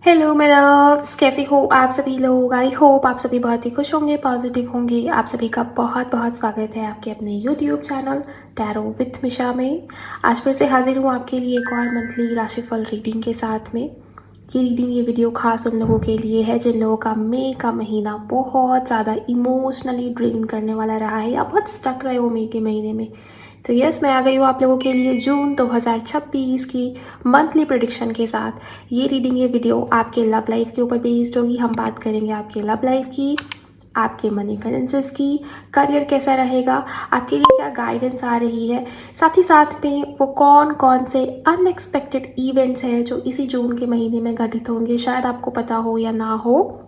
Hello मेरे loves, कैसे हो आप सभी लोग। आई होप आप सभी बहुत ही खुश होंगे, पॉजिटिव होंगे। आप सभी का बहुत बहुत स्वागत है आपके अपने यूट्यूब चैनल टैरो विथ मिशा में। आज फिर से हाजिर हूँ आपके लिए एक और मंथली राशिफल रीडिंग के साथ में। ये वीडियो खास उन लोगों के लिए है जिन लोगों का मई का महीना बहुत ज़्यादा इमोशनली ड्रेन करने वाला रहा है या बहुत स्टक रहे हो मई के महीने में। तो यस, मैं आ गई हूँ आप लोगों के लिए जून 2026 की मंथली प्रेडिक्शन के साथ। ये वीडियो आपके लव लाइफ के ऊपर बेस्ड होगी। हम बात करेंगे आपके लव लाइफ की, आपके मनी फाइनेंसेस की, करियर कैसा रहेगा, आपके लिए क्या गाइडेंस आ रही है, साथ ही साथ में वो कौन कौन से अनएक्सपेक्टेड इवेंट्स हैं जो इसी जून के महीने में घटित होंगे, शायद आपको पता हो या ना हो।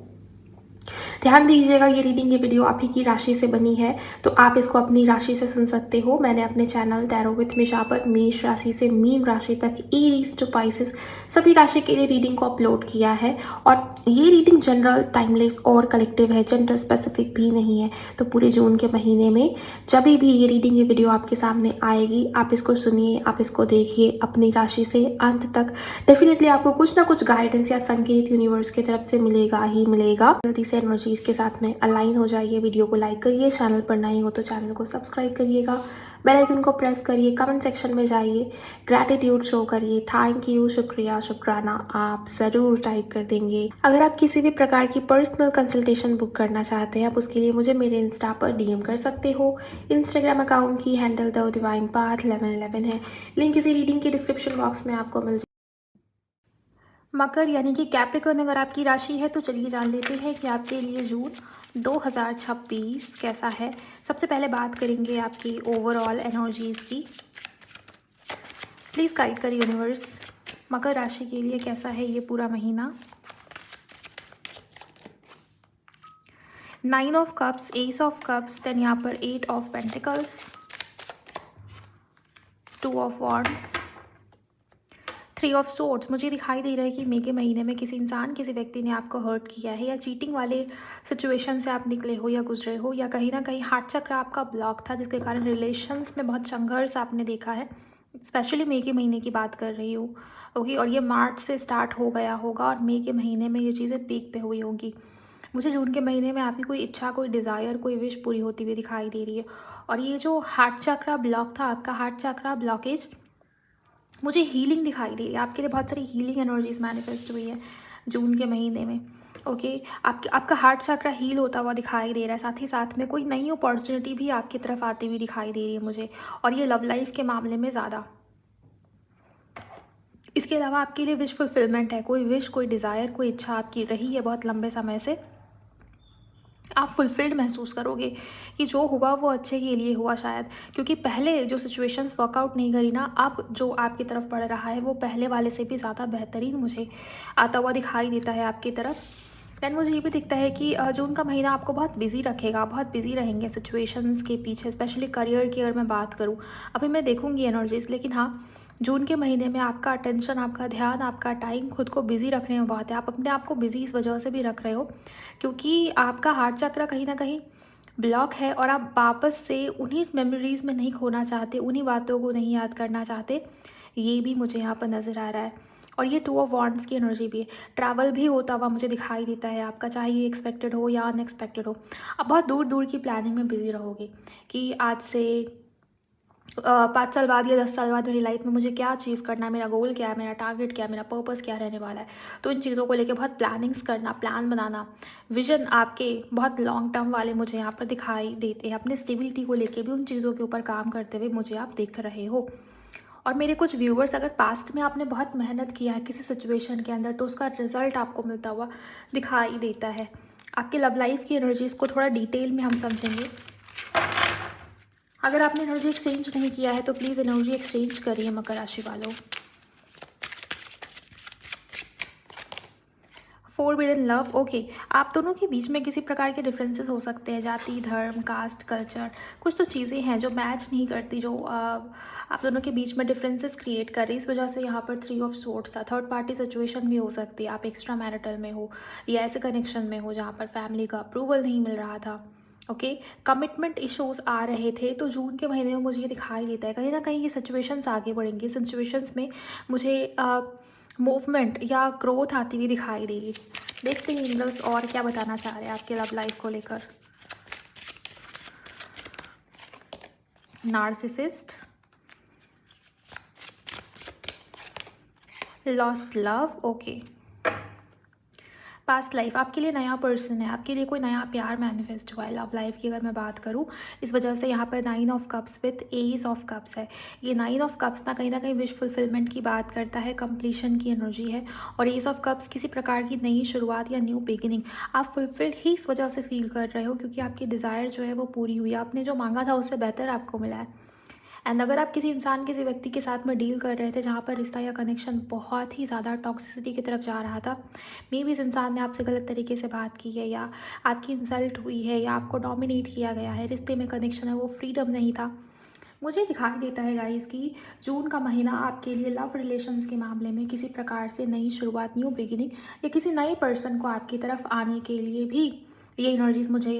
ध्यान दीजिएगा, ये वीडियो आप ही की राशि से बनी है, तो आप इसको अपनी राशि से सुन सकते हो। मैंने अपने चैनल टैरो विथ मिशा पर मेष राशि से मीन राशि तक एरीज टू पाइसेस सभी राशि के लिए रीडिंग को अपलोड किया है। और ये रीडिंग जनरल, टाइमलेस और कलेक्टिव है, जेंडर स्पेसिफिक भी नहीं है। तो पूरे जून के महीने में जब भी ये वीडियो आपके सामने आएगी, आप इसको सुनिए, आप इसको देखिए अपनी राशि से अंत तक। डेफिनेटली आपको कुछ ना कुछ गाइडेंस या संकेत यूनिवर्स की तरफ से मिलेगा ही मिलेगा। जल्दी से एनर्जीज के साथ में अलाइन हो जाइए। वीडियो को लाइक करिए, चैनल पर नए हो तो चैनल को सब्सक्राइब करिएगा, बेल आइकन को प्रेस करिए, कमेंट सेक्शन में जाइए, ग्रैटिट्यूड शो करिए, थैंक यू, शुक्रिया, शुक्राना आप ज़रूर टाइप कर देंगे। अगर आप किसी भी प्रकार की पर्सनल कंसल्टेशन बुक करना चाहते हैं, आप उसके लिए मुझे मेरे इंस्टा पर डीएम कर सकते हो। इंस्टाग्राम अकाउंट की हैंडल द डिवाइन पाथ 1111 है। लिंक इसी रीडिंग के डिस्क्रिप्शन बॉक्स में आपको मिल। मकर यानी कि कैप्रिकॉर्न अगर आपकी राशि है तो चलिए जान लेते हैं कि आपके लिए जून 2026 कैसा है। सबसे पहले बात करेंगे आपकी ओवरऑल एनर्जीज की। प्लीज़ गाइड करिए यूनिवर्स, मकर राशि के लिए कैसा है ये पूरा महीना। 9 of cups, ace of cups, then यहाँ पर 8 of pentacles, 2 of wands, 3 of swords. मुझे दिखाई दे रहा है कि मई के महीने में किसी व्यक्ति ने आपको हर्ट किया है, या चीटिंग वाले सिचुएशन से आप निकले हो या गुजरे हो, या कहीं ना कहीं हार्ट चक्र आपका ब्लॉक था जिसके कारण रिलेशंस में बहुत संघर्ष आपने देखा है। स्पेशली मई के महीने की बात कर रही हूँ, ओके। और ये मार्च से स्टार्ट हो गया होगा और मई के महीने में ये चीज़ें पीक पे हुई होंगी। मुझे जून के महीने में आपकी कोई इच्छा, कोई डिज़ायर, कोई विश पूरी होती हुई दिखाई दे रही है। और ये जो हार्ट चक्र ब्लॉक था, आपका हार्ट चक्र ब्लॉकेज, मुझे हीलिंग दिखाई दी है। आपके लिए बहुत सारी हीलिंग एनर्जीज मैनिफेस्ट हुई है जून के महीने में, ओके। आपका हार्ट चक्र हील होता हुआ दिखाई दे रहा है। साथ ही साथ में कोई नई अपॉर्चुनिटी भी आपकी तरफ आती हुई दिखाई दे रही है मुझे, और ये लव लाइफ के मामले में ज़्यादा। इसके अलावा आपके लिए विश फुलफिलमेंट है। कोई विश, कोई डिज़ायर, कोई इच्छा आपकी रही है बहुत लंबे समय से, आप फुलफिल्ड महसूस करोगे कि जो हुआ वो अच्छे के लिए हुआ शायद। क्योंकि पहले जो सिचुएशंस वर्कआउट नहीं करी ना, अब जो आपकी तरफ पड़ रहा है वो पहले वाले से भी ज़्यादा बेहतरीन मुझे आता हुआ दिखाई देता है आपकी तरफ। दैन मुझे ये भी दिखता है कि जून का महीना आपको बहुत बिजी रखेगा, बहुत बिजी रहेंगे सिचुएशंस के पीछे। स्पेशली करियर की अगर मैं बात करूँ, अभी मैं देखूँगी एनर्जीज, लेकिन हाँ, जून के महीने में आपका अटेंशन, आपका ध्यान, आपका टाइम खुद को बिजी रखने में बहुत है। आप अपने आप को बिजी इस वजह से भी रख रहे हो क्योंकि आपका हार्ट चक्र कहीं ना कहीं ब्लॉक है, और आप वापस से उन्हीं मेमोरीज में नहीं खोना चाहते, उन्हीं बातों को नहीं याद करना चाहते। ये भी मुझे यहाँ पर नज़र आ रहा है। और ये 2 ऑफ वॉन्ड्स की एनर्जी भी है। ट्रैवल भी होता हुआ मुझे दिखाई देता है आपका, चाहे ये एक्सपेक्टेड हो या अनएक्सपेक्टेड हो। आप बहुत दूर दूर की प्लानिंग में बिजी रहोगे कि आज से 5 साल बाद या 10 साल बाद मेरी लाइफ में मुझे क्या अचीव करना है, मेरा गोल क्या है, मेरा टारगेट क्या है, मेरा पर्पस क्या रहने वाला है। तो इन चीज़ों को लेके बहुत प्लानिंग्स करना, प्लान बनाना, विजन आपके बहुत लॉन्ग टर्म वाले मुझे यहाँ पर दिखाई देते हैं। अपने स्टेबिलिटी को लेके भी उन चीज़ों के ऊपर काम करते हुए मुझे आप देख रहे हो। और मेरे कुछ व्यूवर्स, अगर पास्ट में आपने बहुत मेहनत किया है किसी सिचुएशन के अंदर, तो उसका रिजल्ट आपको मिलता हुआ दिखाई देता है। आपके लव लाइफ की एनर्जीज़ को थोड़ा डिटेल में हम समझेंगे। अगर आपने एनर्जी एक्सचेंज नहीं किया है तो प्लीज़ एनर्जी एक्सचेंज करिए मकर राशि वालों। Forbidden love, okay. आप दोनों के बीच में किसी प्रकार के डिफरेंसेस हो सकते हैं, जाति, धर्म, कास्ट, कल्चर, कुछ तो चीज़ें हैं जो मैच नहीं करती, जो आप दोनों के बीच में डिफरेंसेस क्रिएट कर रही। इस वजह से यहाँ पर 3 ऑफ सोर्ड्स था। थर्ड पार्टी सिचुएशन भी हो सकती है, आप एक्स्ट्रा मैरिटल में हो या ऐसे कनेक्शन में हो जहाँ पर फैमिली का अप्रूवल नहीं मिल रहा था, ओके, कमिटमेंट इश्यूज आ रहे थे, तो जून के महीने में मुझे ये दिखाई देता है कहीं ना कहीं ये सिचुएशंस आगे बढ़ेंगी। सिचुएशंस में मुझे मूवमेंट या ग्रोथ आती हुई दिखाई देगी। देखते हैं एंजल्स और क्या बताना चाह रहे हैं आपके लव लाइफ को लेकर। Narcissist, lost love, okay. Past life, आपके लिए नया पर्सन है, आपके लिए कोई नया प्यार मैनिफेस्ट हुआ है। लव लाइफ की अगर मैं बात करूँ, इस वजह से यहाँ पर 9 of cups with S of cups है। ये 9 ऑफ कप्स ना कहीं विश फुलफिलमेंट की बात करता है, कंप्लीशन की एनर्जी है। और एस ऑफ कप्स किसी प्रकार की नई शुरुआत या न्यू बिगिनिंग। आप फुलफिल्ड ही इस वजह से फील कर रहे हो क्योंकि आपकी डिज़ायर जो है वो पूरी हुई, आपने जो मांगा था उससे बेहतर आपको मिला है। एंड अगर आप किसी इंसान, किसी व्यक्ति के साथ में डील कर रहे थे जहाँ पर रिश्ता या कनेक्शन बहुत ही ज़्यादा टॉक्सिसिटी की तरफ जा रहा था, मे बी इस इंसान ने आपसे गलत तरीके से बात की है, या आपकी इंसल्ट हुई है, या आपको डोमिनेट किया गया है, रिश्ते में कनेक्शन है वो फ्रीडम नहीं था, मुझे दिखाई देता है गाइस कि जून का महीना आपके लिए लव रिलेशंस के मामले में किसी प्रकार से नई शुरुआत, न्यू बिगिनिंग, या किसी नए पर्सन को आपकी तरफ आने के लिए भी ये एनर्जीज मुझे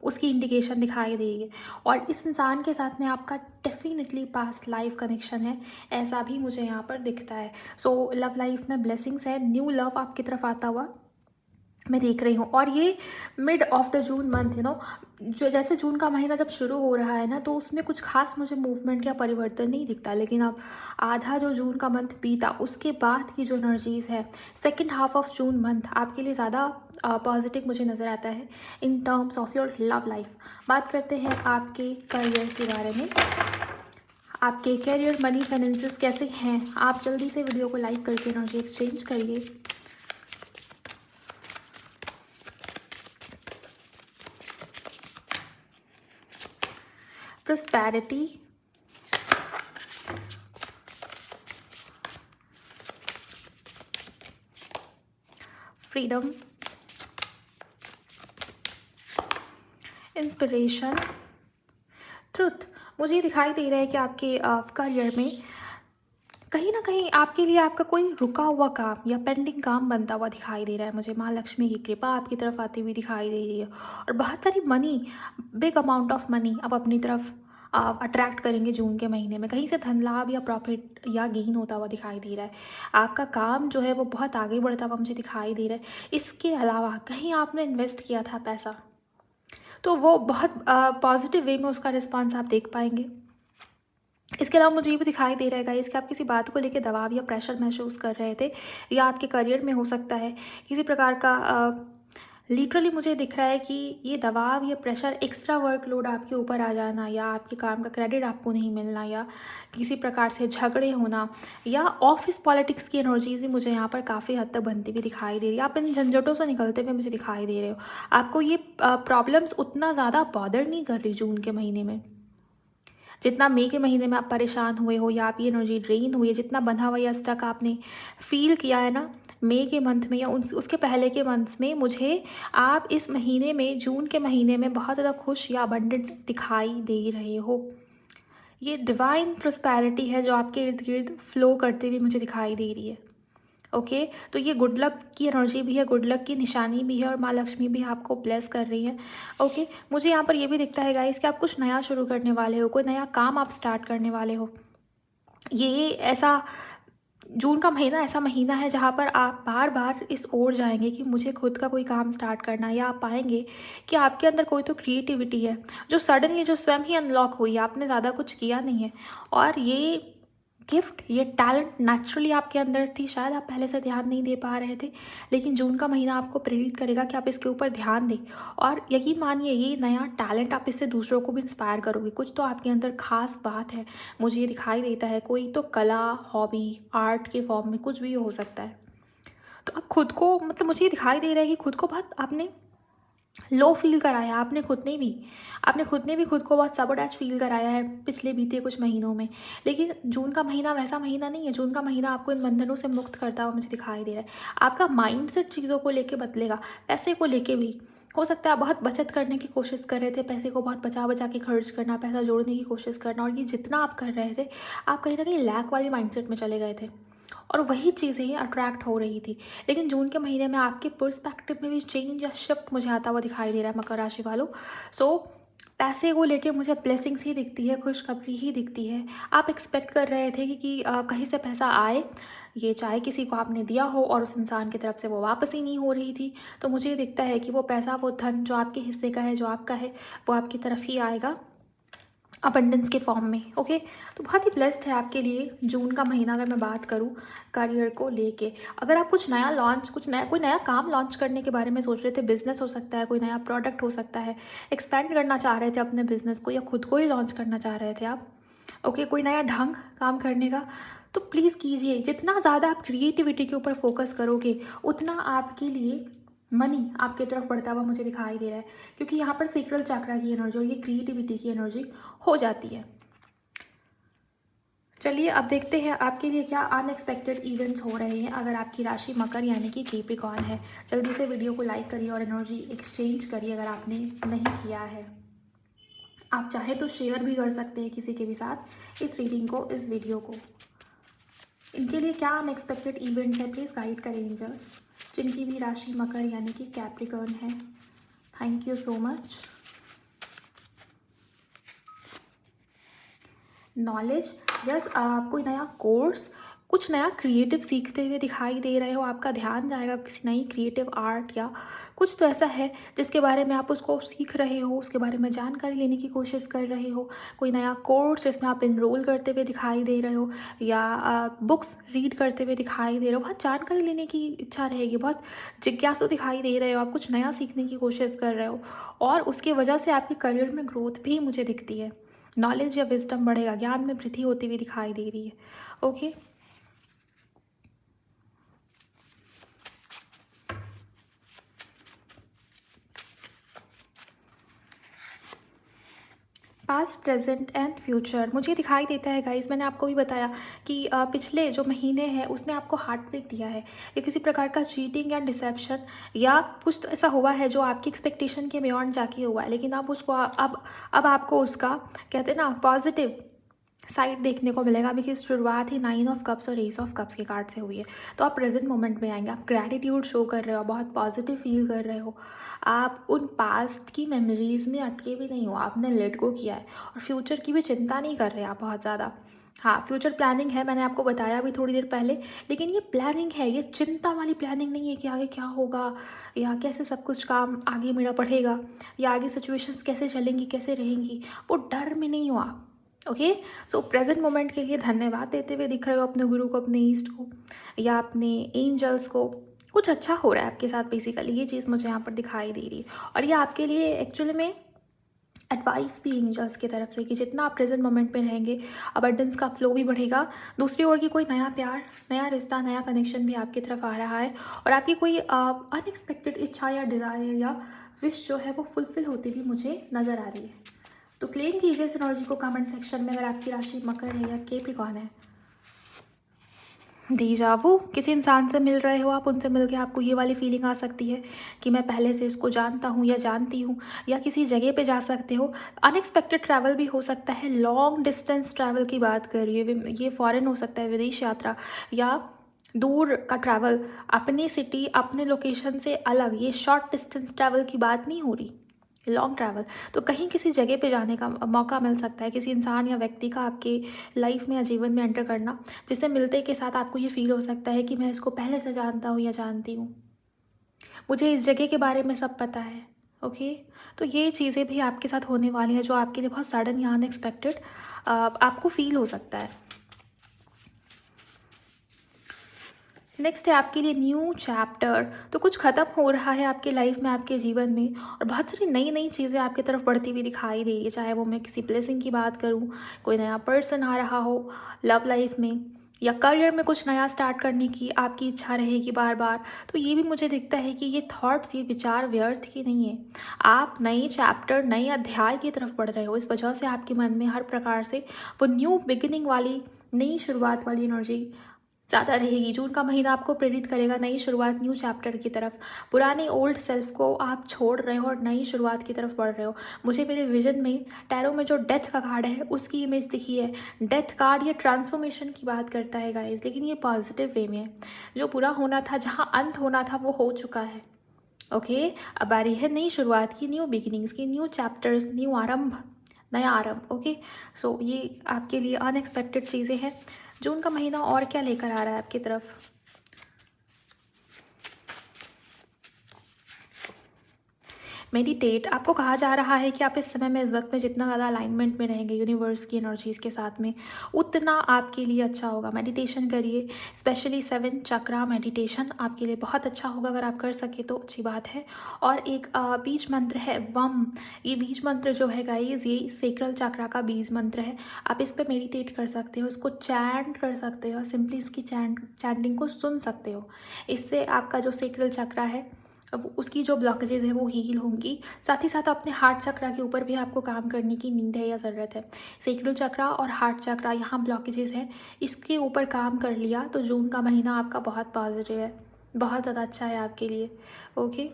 उसकी इंडिकेशन दिखाई देगी। और इस इंसान के साथ में आपका डेफिनेटली पास्ट लाइफ कनेक्शन है, ऐसा भी मुझे यहाँ पर दिखता है। सो लव लाइफ में ब्लेसिंग्स है, न्यू लव आपकी तरफ आता हुआ मैं देख रही हूँ। और ये mid of the June month जो जैसे जून का महीना जब शुरू हो रहा है ना, तो उसमें कुछ खास मुझे मूवमेंट या परिवर्तन नहीं दिखता, लेकिन अब आधा जो जून का मंथ बीता उसके बाद की जो एनर्जीज़ है, second half of June month आपके लिए ज़्यादा पॉजिटिव मुझे नज़र आता है in terms of your love life. बात करते हैं आपके करियर के बारे में। आपके करियर, मनी, फाइनेंसेस कैसे हैं? आप जल्दी से वीडियो को लाइक करके एनर्जी एक्सचेंज करिए। Prosperity, freedom, inspiration, truth. मुझे ये दिखाई दे रहा है कि आपके करियर में कहीं ना कहीं आपके लिए आपका कोई रुका हुआ काम या पेंडिंग काम बनता हुआ दिखाई दे रहा है। मुझे माँ लक्ष्मी की कृपा आपकी तरफ आती हुई दिखाई दे रही है, और बहुत सारी money, big amount of money आप अपनी तरफ अट्रैक्ट करेंगे जून के महीने में। कहीं से धन लाभ या प्रॉफिट या गेन होता हुआ दिखाई दे रहा है। आपका काम जो है वो बहुत आगे बढ़ता हुआ मुझे दिखाई दे रहा है। इसके अलावा कहीं आपने इन्वेस्ट किया था पैसा, तो वो बहुत पॉजिटिव वे में उसका रिस्पॉन्स आप देख पाएंगे। इसके अलावा मुझे ये भी दिखाई दे रहा है गाइस कि आप किसी बात को लेकर दबाव या प्रेशर महसूस कर रहे थे, या आपके करियर में हो सकता है किसी प्रकार का लिटरली मुझे दिख रहा है कि ये दबाव या प्रेशर, एक्स्ट्रा वर्कलोड आपके ऊपर आ जाना, या आपके काम का क्रेडिट आपको नहीं मिलना, या किसी प्रकार से झगड़े होना, या ऑफिस पॉलिटिक्स की एनर्जीज भी मुझे यहाँ पर काफ़ी हद तक बनती हुई दिखाई दे रही है। आप इन झंझटों से निकलते हुए मुझे दिखाई दे रहे हो। आपको ये प्रॉब्लम्स उतना ज़्यादा बॉदर नहीं कर रही जून के महीने में, जितना मई के महीने में आप परेशान हुए हो या आप ये एनर्जी ड्रेन हुई है, जितना बंधा हुआ या स्टक आपने फील किया है ना मई के मंथ में या उसके पहले के मंथ्स में, मुझे आप इस महीने में, जून के महीने में बहुत ज़्यादा खुश या अबंडेंट दिखाई दे रहे हो। ये डिवाइन प्रोस्पैरिटी है जो आपके इर्द गिर्द फ्लो करते हुए मुझे दिखाई दे रही है। ओके, तो ये गुड लक की एनर्जी भी है, गुड लक की निशानी भी है, और माँ लक्ष्मी भी आपको ब्लेस कर रही है। ओके, मुझे यहाँ पर ये भी दिखता है गाइस कि आप कुछ नया शुरू करने वाले हो, कोई नया काम आप स्टार्ट करने वाले हो। ये ऐसा जून का महीना ऐसा महीना है जहाँ पर आप बार बार इस ओर जाएंगे कि मुझे खुद का कोई काम स्टार्ट करना है, या आप पाएंगे कि आपके अंदर कोई तो क्रिएटिविटी है जो सडनली, जो स्वयं ही अनलॉक हुई है, आपने ज़्यादा कुछ किया नहीं है, और ये गिफ्ट, ये टैलेंट नेचुरली आपके अंदर थी। शायद आप पहले से ध्यान नहीं दे पा रहे थे, लेकिन जून का महीना आपको प्रेरित करेगा कि आप इसके ऊपर ध्यान दें, और यकीन मानिए ये नया टैलेंट आप इससे दूसरों को भी इंस्पायर करोगे। कुछ तो आपके अंदर खास बात है, मुझे ये दिखाई देता है। कोई तो कला, हॉबी, आर्ट के फॉर्म में कुछ भी हो सकता है। तो आप खुद को, मतलब मुझे ये दिखाई दे रहा है कि खुद को बहुत आपने लो फील कराया, आपने खुद ने भी खुद को बहुत सबोटैज फील कराया है पिछले बीते कुछ महीनों में। लेकिन जून का महीना वैसा महीना नहीं है। जून का महीना आपको इन बंधनों से मुक्त करता हुआ मुझे दिखाई दे रहा है। आपका माइंडसेट चीज़ों को लेके बदलेगा। पैसे को लेके भी हो सकता है आप बहुत बचत करने की कोशिश कर रहे थे, पैसे को बहुत बचा बचा के खर्च करना, पैसा जोड़ने की कोशिश करना, और ये जितना आप कर रहे थे, आप कहीं ना कहीं लैक वाली माइंडसेट में चले गए थे। और वही चीज़ें अट्रैक्ट हो रही थी। लेकिन जून के महीने में आपके पर्सपेक्टिव में भी चेंज या शिफ्ट मुझे आता हुआ दिखाई दे रहा है मकर राशि वालों। सो पैसे को लेके मुझे ब्लेसिंग्स ही दिखती है, खुशखबरी ही दिखती है। आप एक्सपेक्ट कर रहे थे कि कहीं से पैसा आए, ये चाहे किसी को आपने दिया हो और उस इंसान की तरफ से वो वापस ही नहीं हो रही थी, तो मुझे दिखता है कि वो पैसा, वो धन जो आपके हिस्से का है, जो आपका है, वो आपकी तरफ ही आएगा अबंडेंस के फॉर्म में। ओके, तो बहुत ही ब्लेस्ड है आपके लिए जून का महीना। अगर मैं बात करूँ करियर को लेके, अगर आप कुछ नया लॉन्च, कोई नया काम लॉन्च करने के बारे में सोच रहे थे, बिजनेस हो सकता है, कोई नया प्रोडक्ट हो सकता है, एक्सपेंड करना चाह रहे थे अपने बिजनेस को, या खुद को ही लॉन्च करना चाह रहे थे आप, ओके, कोई नया ढंग काम करने का, तो प्लीज़ कीजिए। जितना ज़्यादा आप क्रिएटिविटी के ऊपर फोकस करोगे, उतना आपके लिए मनी आपके तरफ बढ़ता हुआ मुझे दिखाई दे रहा है, क्योंकि यहाँ पर सेक्रल चक्रा की एनर्जी और ये क्रिएटिविटी की एनर्जी हो जाती है। चलिए अब देखते हैं आपके लिए क्या अनएक्सपेक्टेड इवेंट्स हो रहे हैं अगर आपकी राशि मकर यानी कि कैप्रिकॉर्न है। जल्दी से वीडियो को लाइक करिए और एनर्जी एक्सचेंज करिए अगर आपने नहीं किया है। आप चाहे तो शेयर भी कर सकते हैं किसी के भी साथ इस रीडिंग को, इस वीडियो को। इनके लिए क्या अनएक्सपेक्टेड इवेंट है, प्लीज़ गाइड करें एंजल्स, जिनकी भी राशि मकर यानी कि कैप्रिकॉर्न है। Thank you so much. Knowledge, yes, आप कोई नया कोर्स, कुछ नया क्रिएटिव सीखते हुए दिखाई दे रहे हो। आपका ध्यान जाएगा किसी नई क्रिएटिव आर्ट या कुछ तो ऐसा है जिसके बारे में आप उसको सीख रहे हो, उसके बारे में जानकारी लेने की कोशिश कर रहे हो। कोई नया कोर्स जिसमें आप इनरोल करते हुए दिखाई दे रहे हो, या बुक्स रीड करते हुए दिखाई दे रहे हो। बहुत जानकारी लेने की इच्छा रहेगी, बहुत जिज्ञासु दिखाई दे रहे हो, आप कुछ नया सीखने की कोशिश कर रहे हो, और उसकी वजह से आपके करियर में ग्रोथ भी मुझे दिखती है। नॉलेज या विजडम बढ़ेगा, ज्ञान में वृद्धि होती हुई दिखाई दे रही है। Okay, past, present and future मुझे दिखाई देता है गाइस। मैंने आपको भी बताया कि पिछले जो महीने हैं उसने आपको हार्ट ब्रेक दिया है, या किसी प्रकार का चीटिंग या डिसेप्शन या कुछ तो ऐसा हुआ है जो आपकी एक्सपेक्टेशन के बियॉन्ड जाके हुआ है, लेकिन अब उसको अब आपको उसका कहते हैं ना पॉजिटिव साइड देखने को मिलेगा, बिकॉज शुरुआत ही 9 ऑफ कप्स और एस ऑफ कप्स के कार्ड से हुई है। तो आप प्रेजेंट मोमेंट में आएंगे, आप ग्रैटिट्यूड शो कर रहे हो, बहुत पॉजिटिव फील कर रहे हो, आप उन पास्ट की मेमोरीज में अटके भी नहीं हो, आपने लेट गो किया है, और फ्यूचर की भी चिंता नहीं कर रहे आप बहुत ज़्यादा। हाँ, फ्यूचर प्लानिंग है, मैंने आपको बताया भी थोड़ी देर पहले, लेकिन ये प्लानिंग है, ये चिंता वाली प्लानिंग नहीं है कि आगे क्या होगा या कैसे सब कुछ काम आगे मेरा बढ़ेगा या आगे सिचुएशंस कैसे चलेंगी, कैसे रहेंगी, वो डर में नहीं हो आप। ओके, सो प्रेजेंट मोमेंट के लिए धन्यवाद देते हुए दिख रहे हो अपने गुरु को, अपने ईस्ट को, या अपने एंजल्स को। कुछ अच्छा हो रहा है आपके साथ बेसिकली, ये चीज़ मुझे यहाँ पर दिखाई दे रही है, और ये आपके लिए एक्चुअली में एडवाइस भी एंजल्स की तरफ से कि जितना आप प्रेजेंट मोमेंट में रहेंगे, अबंडेंस का फ्लो भी बढ़ेगा। दूसरी ओर की कोई नया प्यार, नया रिश्ता, नया कनेक्शन भी आपकी तरफ आ रहा है, और आपकी कोई अनएक्सपेक्टेड इच्छा या डिज़ायर या विश जो है वो फुलफिल होती भी मुझे नज़र आ रही है। तो क्लेम कीजिए इस एनर्जी को कमेंट सेक्शन में अगर आपकी राशि मकर है या कैप्रिकॉर्न है। डेजावू, किसी इंसान से मिल रहे हो आप, उनसे मिलके आपको ये वाली फीलिंग आ सकती है कि मैं पहले से इसको जानता हूँ या जानती हूँ, या किसी जगह पे जा सकते हो। अनएक्सपेक्टेड ट्रैवल भी हो सकता है, लॉन्ग डिस्टेंस ट्रैवल की बात करिए, ये फॉरेन हो सकता है, विदेश यात्रा या दूर का ट्रैवल, अपनी सिटी अपने लोकेशन से अलग, ये शॉर्ट डिस्टेंस ट्रैवल की बात नहीं हो रही, लॉन्ग ट्रैवल। तो कहीं किसी जगह पे जाने का मौका मिल सकता है, किसी इंसान या व्यक्ति का आपके लाइफ में या जीवन में एंटर करना, जिससे मिलते के साथ आपको ये फील हो सकता है कि मैं इसको पहले से जानता हूँ या जानती हूँ, मुझे इस जगह के बारे में सब पता है। ओके, तो ये चीज़ें भी आपके साथ होने वाली हैं जो आपके लिए बहुत सडन या अनएक्सपेक्टेड आपको फील हो सकता है। नेक्स्ट है आपके लिए न्यू चैप्टर। तो कुछ ख़त्म हो रहा है आपके लाइफ में, आपके जीवन में, और बहुत सारी नई नई चीज़ें आपकी तरफ बढ़ती हुई दिखाई दे रही है। चाहे वो मैं किसी ब्लेसिंग की बात करूँ, कोई नया पर्सन आ रहा हो लव लाइफ में, या करियर में कुछ नया स्टार्ट करने की आपकी इच्छा रहेगी बार बार, तो ये भी मुझे दिखता है कि ये थॉट्स, ये विचार व्यर्थ की नहीं है। आप नई चैप्टर, नए अध्याय की तरफ बढ़ रहे हो, इस वजह से आपके मन में हर प्रकार से वो न्यू बिगिनिंग वाली, नई शुरुआत वाली एनर्जी ज़्यादा रहेगी। जून का महीना आपको प्रेरित करेगा नई शुरुआत, न्यू चैप्टर की तरफ। पुराने ओल्ड सेल्फ को आप छोड़ रहे हो और नई शुरुआत की तरफ बढ़ रहे हो। मुझे मेरे विजन में टैरो में जो डेथ का कार्ड है उसकी इमेज दिखी है। डेथ कार्ड ये ट्रांसफॉर्मेशन की बात करता है गाइस, लेकिन ये पॉजिटिव वे में है। जो पूरा होना था, जहाँ अंत होना था, वो हो चुका है। ओके, अब बारी है नई शुरुआत की, न्यू बिगिनिंग्स की, न्यू चैप्टर्स, न्यू आरंभ, नया आरंभ। ओके, सो ये आपके लिए अनएक्सपेक्टेड चीज़ें हैं। जून का महीना और क्या लेकर आ रहा है आपकी तरफ? मेडिटेट। आपको कहा जा रहा है कि आप इस समय में, इस वक्त में जितना ज़्यादा अलाइनमेंट में रहेंगे यूनिवर्स की एनर्जीज़ के साथ में, उतना आपके लिए अच्छा होगा। मेडिटेशन करिए, स्पेशली 7 चक्रा मेडिटेशन आपके लिए बहुत अच्छा होगा। अगर आप कर सके तो अच्छी बात है। और एक बीज मंत्र है वम। ये बीज मंत्र जो है गाइस, ये सेक्रल चक्रा का बीज मंत्र है। आप इस पर मेडिटेट कर सकते हो, इसको चैंट कर सकते हो, सिंपली इसकी चैंटिंग को सुन सकते हो। इससे आपका जो सेक्रल चक्रा है, अब उसकी जो ब्लॉकेजेज है वो हील होंगी। साथ ही साथ अपने हार्ट चक्रा के ऊपर भी आपको काम करने की नीड है या ज़रूरत है। सेक्रल चक्रा और हार्ट चक्रा, यहाँ ब्लॉकेजेज हैं, इसके ऊपर काम कर लिया तो जून का महीना आपका बहुत पॉजिटिव है, बहुत ज़्यादा अच्छा है आपके लिए। ओके,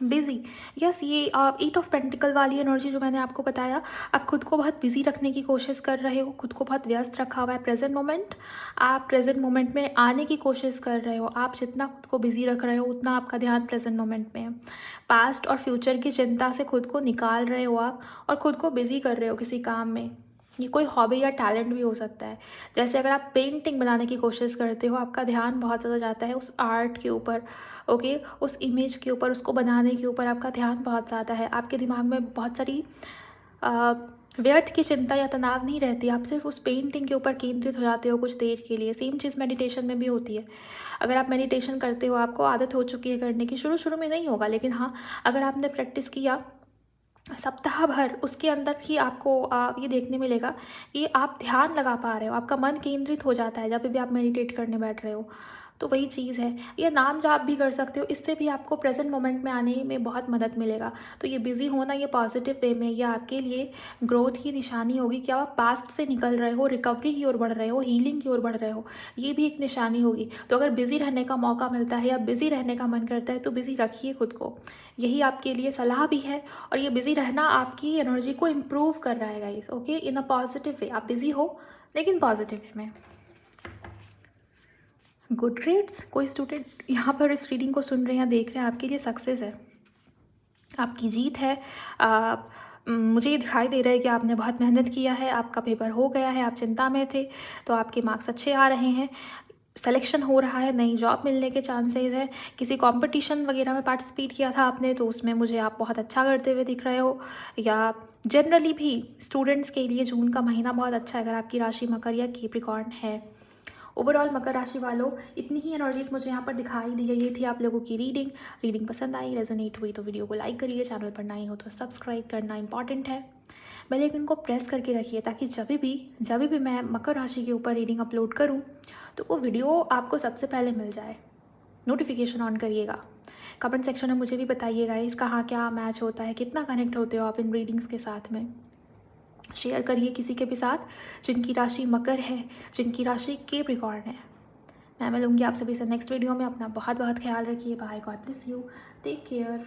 बिज़ी, यस, ये 8 ऑफ पेंटिकल वाली एनर्जी जो मैंने आपको बताया। आप खुद को बहुत बिज़ी रखने की कोशिश कर रहे हो, खुद को बहुत व्यस्त रखा हुआ है प्रेजेंट मोमेंट। आप प्रेजेंट मोमेंट में आने की कोशिश कर रहे हो। आप जितना खुद को बिज़ी रख रहे हो उतना आपका ध्यान प्रेजेंट मोमेंट में है। पास्ट और फ्यूचर की चिंता से खुद को निकाल रहे हो आप, और खुद को बिज़ी कर रहे हो किसी काम में। ये कोई हॉबी या टैलेंट भी हो सकता है। जैसे अगर आप पेंटिंग बनाने की कोशिश करते हो, आपका ध्यान बहुत ज़्यादा जाता है उस आर्ट के ऊपर। ओके, उस इमेज के ऊपर, उसको बनाने के ऊपर आपका ध्यान बहुत ज़्यादा है। आपके दिमाग में बहुत सारी व्यर्थ की चिंता या तनाव नहीं रहती। आप सिर्फ उस पेंटिंग के ऊपर केंद्रित हो जाते हो कुछ देर के लिए। सेम चीज़ मेडिटेशन में भी होती है। अगर आप मेडिटेशन करते हो, आपको आदत हो चुकी है करने की, शुरू शुरू में नहीं होगा, लेकिन हाँ, अगर आपने प्रैक्टिस किया सप्ताह भर, उसके अंदर ही आपको ये देखने मिलेगा कि आप ध्यान लगा पा रहे हो, आपका मन केंद्रित हो जाता है जब भी आप मेडिटेट करने बैठ रहे हो। तो वही चीज़ है। ये नाम जाप भी कर सकते हो, इससे भी आपको प्रेजेंट मोमेंट में आने में बहुत मदद मिलेगा। तो ये बिज़ी होना, ये पॉजिटिव वे में, ये आपके लिए ग्रोथ की निशानी होगी कि आप पास्ट से निकल रहे हो, रिकवरी की ओर बढ़ रहे हो, हीलिंग की ओर बढ़ रहे हो। ये भी एक निशानी होगी। तो अगर बिज़ी रहने का मौका मिलता है या बिज़ी रहने का मन करता है तो बिज़ी रखिए खुद को। यही आपके लिए सलाह भी है। और ये बिज़ी रहना आपकी एनर्जी को इम्प्रूव कर रहा है guys. Okay, in a positive way. आप बिज़ी हो लेकिन पॉजिटिव वे में। गुड रेट्स, कोई स्टूडेंट यहाँ पर इस रीडिंग को सुन रहे हैं या देख रहे हैं, आपके लिए सक्सेस है, आपकी जीत है। मुझे दिखाई दे रहा है कि आपने बहुत मेहनत किया है, आपका पेपर हो गया है, आप चिंता में थे तो आपके मार्क्स अच्छे आ रहे हैं, सिलेक्शन हो रहा है, नई जॉब मिलने के चांसेस हैं। किसी कंपटीशन वगैरह में पार्टिसिपेट किया था आपने तो उसमें मुझे आप बहुत अच्छा करते हुए दिख रहे हो। या जनरली भी स्टूडेंट्स के लिए जून का महीना बहुत अच्छा है अगर आपकी राशि मकर या कैप्रिकॉर्न है। ओवरऑल मकर राशि वालों, इतनी ही एनर्जीज मुझे यहाँ पर दिखाई दी है। ये थी आप लोगों की रीडिंग पसंद आई, रेजोनेट हुई तो वीडियो को लाइक करिए, चैनल पर नए हो तो सब्सक्राइब करना इंपॉर्टेंट है। बेल आइकन को प्रेस करके रखिए ताकि जब भी मैं मकर राशि के ऊपर रीडिंग अपलोड करूँ तो वो वीडियो आपको सबसे पहले मिल जाए। नोटिफिकेशन ऑन करिएगा। कमेंट सेक्शन में मुझे भी बताइएगा इस कहाँ क्या मैच होता है, कितना कनेक्ट होते हो आप इन रीडिंग्स के साथ में। शेयर करिए किसी के भी साथ जिनकी राशि मकर है, जिनकी राशि कैप्रिकॉर्न है। मैं मिलूंगी आप सभी से नेक्स्ट वीडियो में। अपना बहुत बहुत ख्याल रखिए। Bye, God bless you, take care.